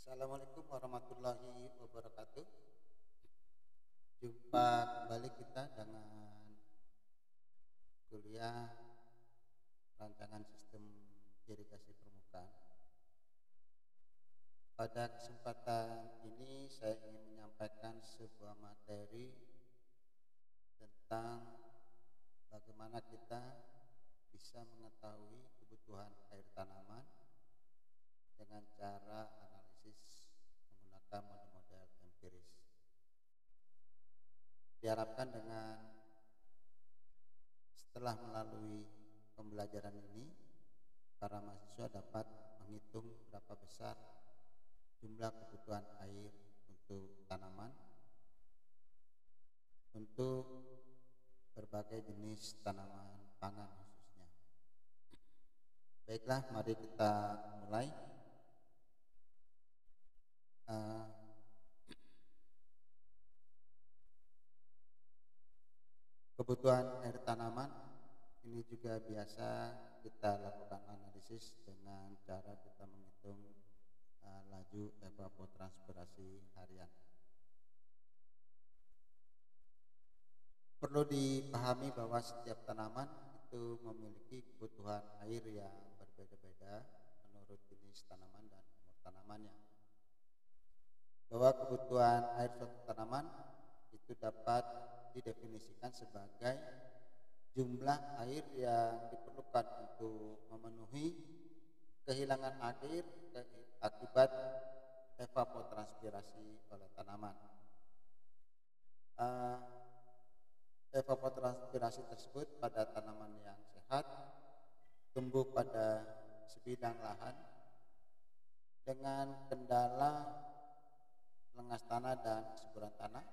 Assalamualaikum warahmatullahi wabarakatuh. Jumpa kembali kita dengan kuliah rancangan sistem irigasi permukaan. Pada kesempatan ini saya ingin menyampaikan sebuah materi tentang bagaimana kita bisa mengetahui kebutuhan air tanaman dengan cara analisis menggunakan model-model empiris. Diharapkan dengan setelah melalui pembelajaran ini, para mahasiswa dapat menghitung berapa besar jumlah kebutuhan air untuk tanaman, untuk berbagai jenis tanaman pangan khususnya. Baiklah, mari kita mulai. Kebutuhan air tanaman ini juga biasa kita lakukan analisis dengan cara kita menghitung laju evapotranspirasi harian. Perlu dipahami bahwa setiap tanaman itu memiliki kebutuhan air yang berbeda-beda menurut jenis tanaman dan umur tanamannya. Bahwa kebutuhan air suatu tanaman itu dapat didefinisikan sebagai jumlah air yang diperlukan untuk memenuhi kehilangan air akibat evapotranspirasi oleh tanaman. Evapotranspirasi tersebut pada tanaman yang sehat tumbuh pada sebidang lahan dengan kendala lengas tanah dan semburan tanah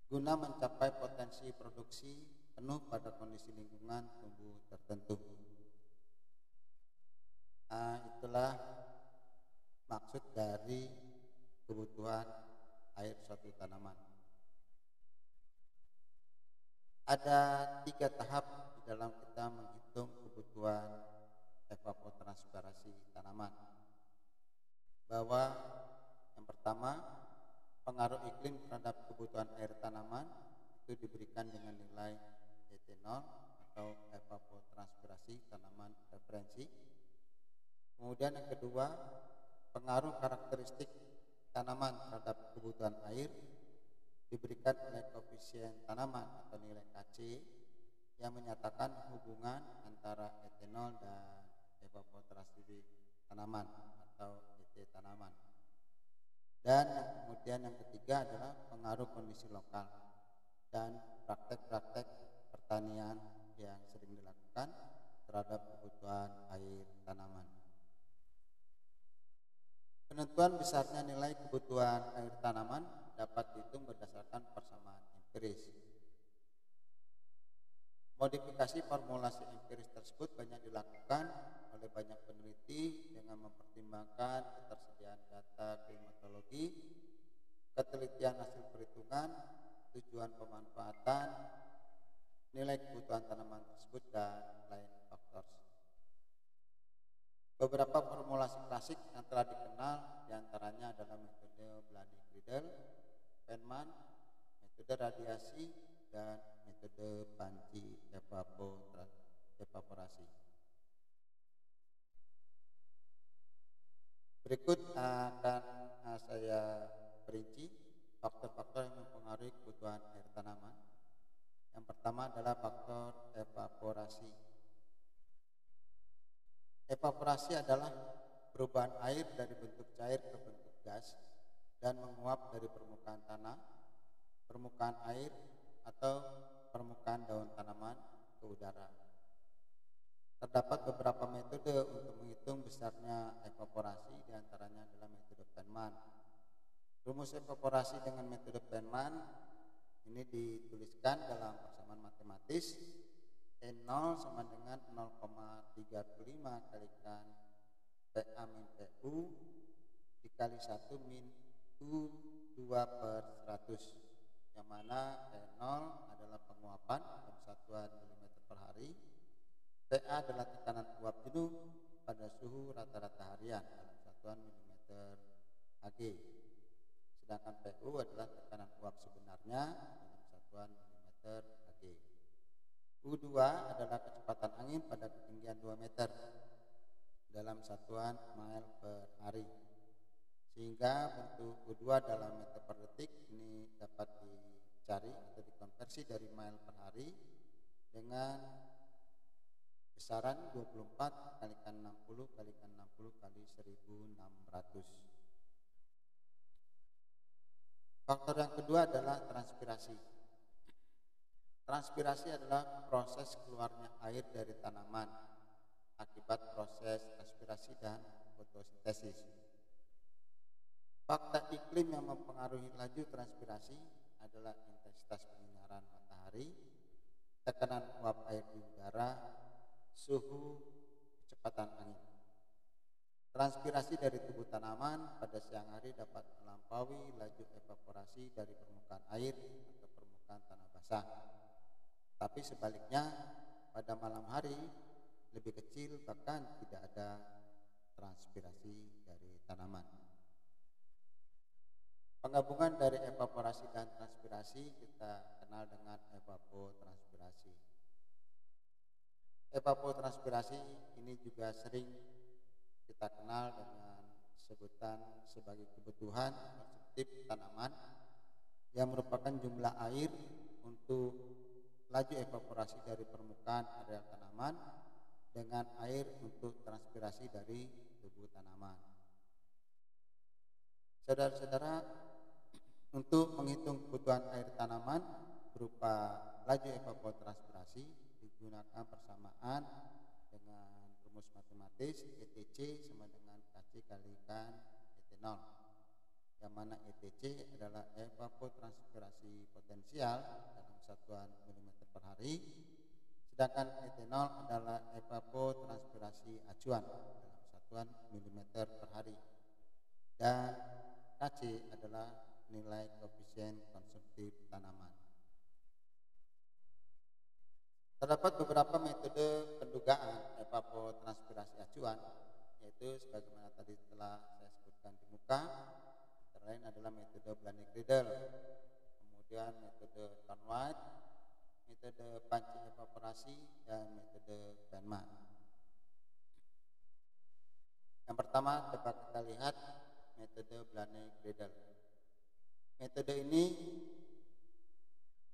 guna mencapai potensi produksi penuh pada kondisi lingkungan tumbuh tertentu. Itulah maksud dari kebutuhan air suatu tanaman. Ada 3 tahap di dalam kita menghitung kebutuhan evapotranspirasi tanaman. Bahwa yang pertama, pengaruh iklim terhadap kebutuhan air tanaman itu diberikan dengan nilai ET0 atau evapotranspirasi tanaman referensi. Kemudian yang kedua, pengaruh karakteristik tanaman terhadap kebutuhan air diberikan nilai koefisien tanaman atau nilai KC yang menyatakan hubungan antara ET0 dan evapotranspirasi tanaman atau ET tanaman. Dan kemudian yang ketiga adalah pengaruh kondisi lokal dan praktek-praktek pertanian yang sering dilakukan terhadap kebutuhan air tanaman. Penentuan besarnya nilai kebutuhan air tanaman dapat dihitung berdasarkan persamaan empiris. Modifikasi formulasi empiris tersebut banyak dilakukan oleh banyak peneliti dengan mempertimbangkan ketersediaan data klimatologi, ketelitian hasil perhitungan, tujuan pemanfaatan, nilai kebutuhan tanaman tersebut, dan lain faktor. Beberapa formulasi klasik yang telah dikenal diantaranya adalah metode Blany-Gridel, Penman, metode radiasi, dan metode panci evaporasi. Berikut akan saya perinci faktor-faktor yang mempengaruhi kebutuhan air tanaman. Yang pertama adalah faktor evaporasi. Evaporasi adalah perubahan air dari bentuk cair ke bentuk gas dan menguap dari permukaan tanah, permukaan air, atau permukaan daun tanaman ke udara. Terdapat beberapa metode untuk menghitung besarnya evaporasi, diantaranya adalah metode Penman. Rumus evaporasi dengan metode Penman ini dituliskan dalam persamaan matematis E0 sama dengan 0,35 kalikan PA min PU dikali 1 min U2 per 100, yang mana E0 adalah penguapan dalam satuan mm per hari, PA adalah tekanan uap jenuh pada suhu rata-rata harian dalam satuan milimeter Hg. Sedangkan PU adalah tekanan uap sebenarnya dalam satuan milimeter Hg. U2 adalah kecepatan angin pada ketinggian 2 meter dalam satuan mile per hari. Sehingga bentuk U2 dalam meter per detik ini dapat dicari atau dikonversi dari mile per hari dengan besaran 24 kalikan 60 kalikan 60 kali 1600. Faktor yang kedua adalah transpirasi. Transpirasi adalah proses keluarnya air dari tanaman akibat proses respirasi dan fotosintesis. Fakta iklim yang mempengaruhi laju transpirasi adalah intensitas penyinaran matahari, tekanan uap air di udara, suhu, kecepatan angin. Transpirasi dari tubuh tanaman pada siang hari dapat melampaui laju evaporasi dari permukaan air atau permukaan tanah basah. Tapi sebaliknya, pada malam hari lebih kecil, bahkan tidak ada transpirasi dari tanaman. Penggabungan dari evaporasi dan transpirasi kita kenal dengan evapotranspirasi. Evapotranspirasi ini juga sering kita kenal dengan sebutan sebagai kebutuhan konsumtif tanaman yang merupakan jumlah air untuk laju evaporasi dari permukaan areal tanaman dengan air untuk transpirasi dari tubuh tanaman. Saudara-saudara, untuk menghitung kebutuhan air tanaman berupa laju evapotranspirasi digunakan persamaan dengan rumus matematis ETC sama dengan Kc kalikan etanol, yang mana ETC adalah evapotranspirasi potensial dalam satuan milimeter per hari, sedangkan etanol adalah evapotranspirasi acuan dalam satuan milimeter per hari, dan Kc adalah nilai koefisien konsumtif tanaman. Terdapat beberapa metode pendugaan evapotranspirasi acuan, yaitu sebagaimana tadi telah saya sebutkan di muka. Antara lain adalah metode Blanek-Riedel, kemudian metode Thornwright, metode panci evaporasi, dan metode Feynman. Yang pertama dapat kita lihat metode Blanek-Riedel. Metode ini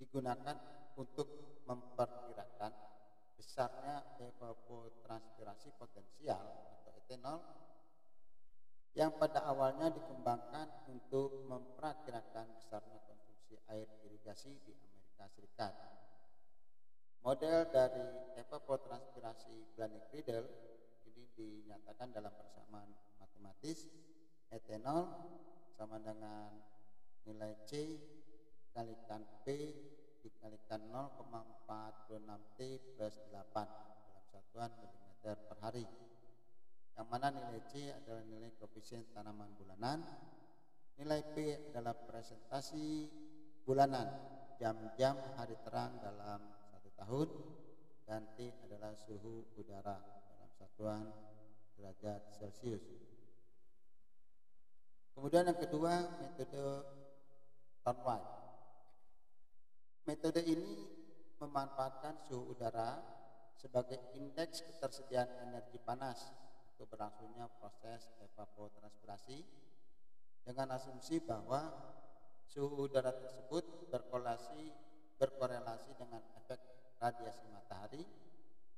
digunakan untuk memperkirakan besarnya evapotranspirasi potensial atau etanol yang pada awalnya dikembangkan untuk memperkirakan besarnya konsumsi air irigasi di Amerika Serikat. Model dari evapotranspirasi Blanek-Riedel ini dinyatakan dalam persamaan matematis etanol sama dengan nilai C kalikan P dikalikan 0,46 T plus 8 dalam satuan milimeter per hari, yang mana nilai C adalah nilai koefisien tanaman bulanan, nilai P adalah presentasi bulanan jam-jam hari terang dalam satu tahun, dan T adalah suhu udara dalam satuan derajat Celcius. Kemudian yang kedua, metode Thornwright. Metode ini memanfaatkan suhu udara sebagai indeks ketersediaan energi panas untuk berlangsungnya proses evapotranspirasi dengan asumsi bahwa suhu udara tersebut berkorelasi dengan efek radiasi matahari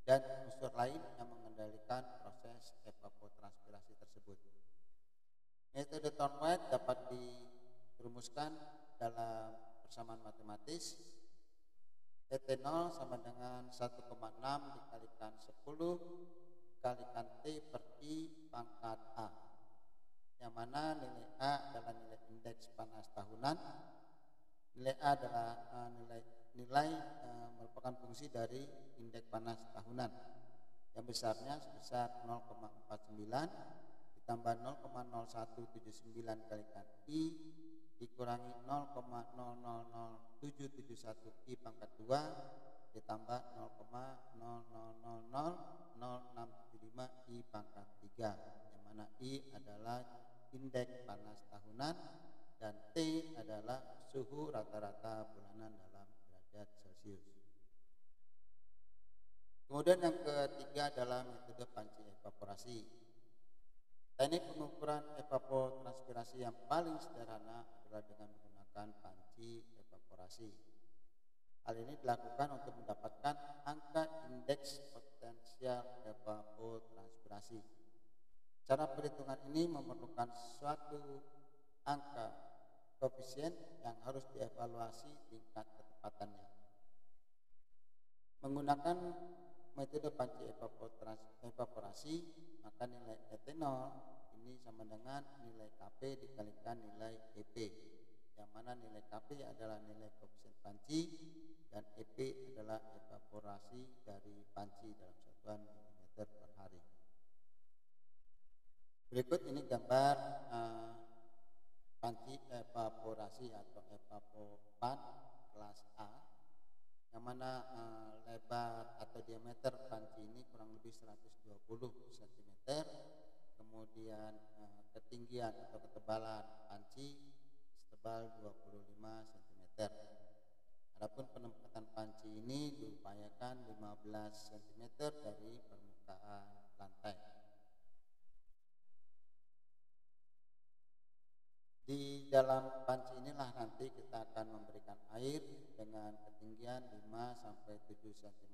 dan unsur lain yang mengendalikan proses evapotranspirasi tersebut. Metode Thornwright dapat dirumuskan dalam persamaan matematis etanol sama dengan 1,6 dikalikan 10 kalikan T per I pangkat A, yang mana nilai A adalah nilai indeks panas tahunan, nilai A adalah nilai merupakan fungsi dari indeks panas tahunan yang besarnya sebesar 0,49 ditambah 0,0179 kalikan I dikurangi 0,000771 I pangkat 2 ditambah 0,00000677 I pangkat 3, yang mana I adalah indeks panas tahunan dan T adalah suhu rata-rata bulanan dalam derajat Celcius. Kemudian yang ketiga adalah metode panci evaporasi. Teknik pengukuran evapotranspirasi yang paling sederhana adalah dengan menggunakan panci evaporasi. Hal ini dilakukan untuk mendapatkan angka indeks potensial evapotranspirasi. Cara perhitungan ini memerlukan suatu angka koefisien yang harus dievaluasi tingkat ketepatannya. Menggunakan metode panci evaporasi, maka nilai ET0 ini sama dengan nilai Kp dikalikan nilai EP, yang mana nilai Kp adalah nilai koefisien panci dan EP adalah evaporasi dari panci dalam satuan milimeter per hari. Berikut ini gambar panci evaporasi atau evapopan kelas A, yang mana lebar atau diameter panci ini kurang lebih 120 cm, kemudian ketinggian atau ketebalan panci setebal 25 cm. Adapun penempatan panci ini diupayakan 15 cm dari permukaan lantai. Di dalam panci inilah nanti kita akan memberikan air dengan ketinggian 5 sampai 7 cm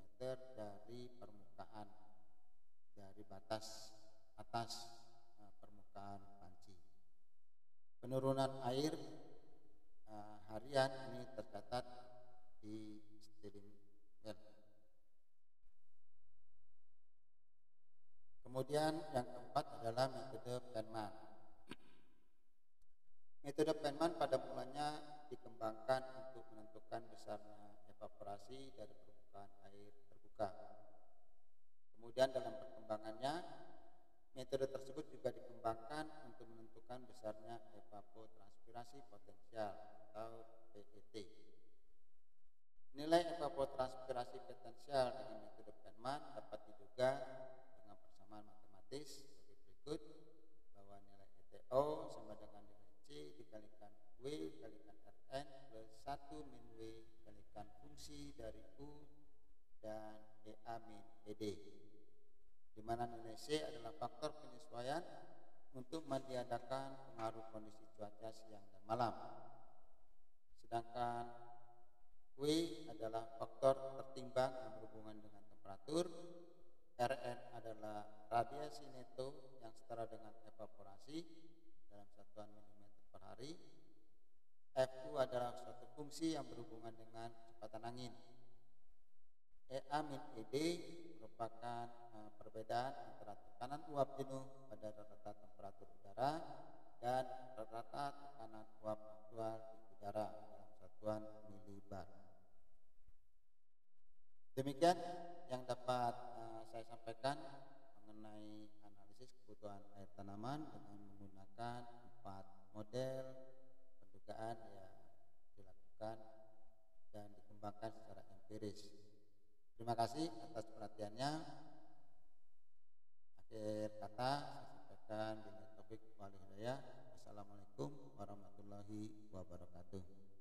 dari permukaan, dari batas atas permukaan panci. Penurunan air harian ini tercatat di steering wheel. Kemudian yang keempat adalah metode Penman. Metode Penman pada mulanya dikembangkan untuk menentukan besarnya evaporasi dari permukaan air terbuka. Kemudian dalam perkembangannya, metode tersebut juga dikembangkan untuk menentukan besarnya evapotranspirasi potensial atau PET. Nilai evapotranspirasi potensial dengan metode Penman dapat diduga dengan persamaan matematis sebagai berikut, bahwa nilai ETO sama dengan nilai C dikalikan W dikalikan Rn plus 1 min W dikalikan fungsi dari U dan EA min ED, di mana nilai C adalah faktor penyesuaian untuk meniadakan pengaruh kondisi cuaca siang dan malam. Sedangkan W adalah faktor tertimbang yang berhubungan dengan temperatur, Rn adalah radiasi neto yang setara dengan evaporasi dalam satuan milimeter per hari, Fu adalah suatu fungsi yang berhubungan dengan kecepatan angin, EA min ED merupakan perbedaan antara tekanan uap jenuh pada rata-rata temperatur udara dan rata-rata tekanan uap aktual di udara dalam satuan milibar. Demikian yang dapat saya sampaikan mengenai analisis kebutuhan air tanaman dengan menggunakan 4 model pendugaan yang dilakukan dan dikembangkan secara empiris. Terima kasih atas perhatiannya. Akhir kata saya sampaikan bila taufik wal hidayah. Wassalamualaikum warahmatullahi wabarakatuh.